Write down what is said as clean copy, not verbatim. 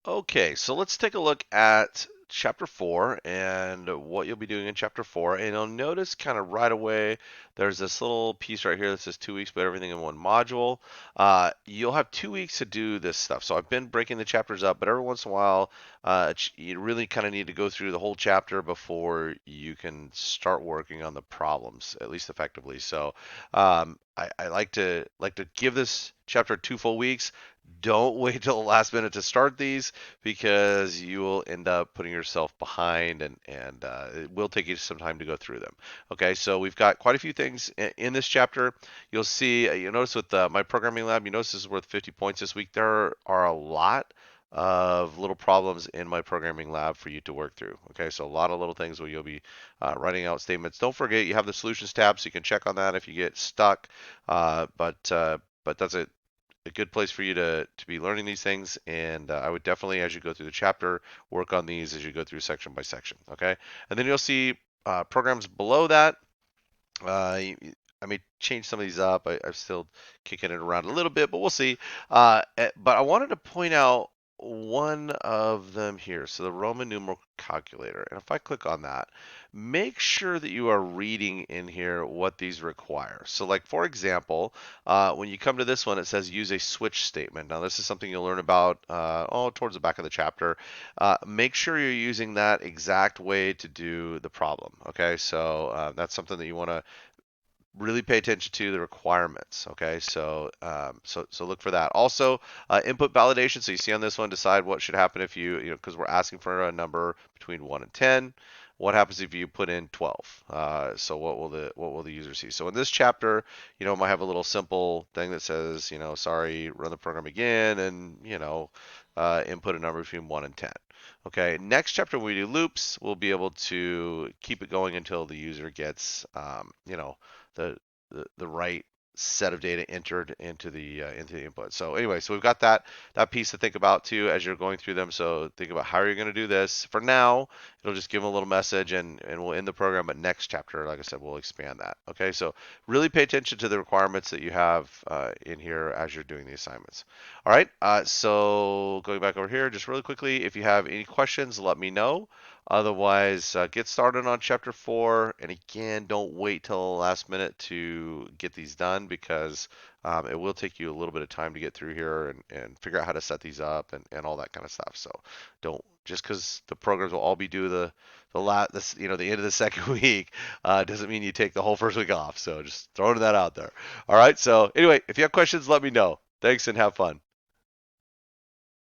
Okay, so let's take a look at chapter 4 and what you'll be doing in chapter 4. And you'll notice kind of right away there's this little piece right here that says 2 weeks, but everything in one module. You'll have 2 weeks to do this stuff. So I've been breaking the chapters up, but every once in a while, you really kind of need to go through the whole chapter before you can start working on the problems, at least effectively. So I like to give this chapter 2 full weeks. Don't wait till the last minute to start these because you will end up putting yourself behind and it will take you some time to go through them. Okay, so we've got quite a few things in this chapter. You'll see, you'll notice with my programming lab, you notice this is worth 50 points this week. There are a lot of little problems in my programming lab for you to work through. Okay, so a lot of little things where you'll be writing out statements. Don't forget you have the solutions tab, so you can check on that if you get stuck. But that's a good place for you to be learning these things. And I would definitely, as you go through the chapter, work on these as you go through section by section. Okay, and then you'll see programs below that. I may change some of these up. I'm still kicking it around a little bit, but we'll see. But I wanted to point out one of them here. So the Roman numeral calculator. And if I click on that, make sure that you are reading in here what these require. So like for example, when you come to this one, it says use a switch statement. Now this is something you'll learn about towards the back of the chapter. Make sure you're using that exact way to do the problem. Okay, so that's something that you want to really pay attention to the requirements. Okay, so look for that. Also, input validation. So you see on this one, decide what should happen if because we're asking for a number between 1 and 10. What happens if you put in 12? So what will the user see? So in this chapter, it might have a little simple thing that says, sorry, run the program again, and input a number between 1 and 10. Okay, next chapter when we do loops, we'll be able to keep it going until the user gets, the, the right set of data entered into the input. So anyway, so we've got that piece to think about too as you're going through them. So think about how you're going to do this. For now, it'll just give them a little message and we'll end the program. But next chapter, like I said, we'll expand that. Okay, so really pay attention to the requirements that you have in here as you're doing the assignments. All right, so going back over here, just really quickly, if you have any questions, let me know. Otherwise, get started on chapter 4. And again, don't wait till the last minute to get these done because it will take you a little bit of time to get through here and figure out how to set these up and all that kind of stuff. So don't just because the programs will all be due the end of the second week doesn't mean you take the whole first week off. So just throwing that out there. All right. So anyway, if you have questions, let me know. Thanks and have fun.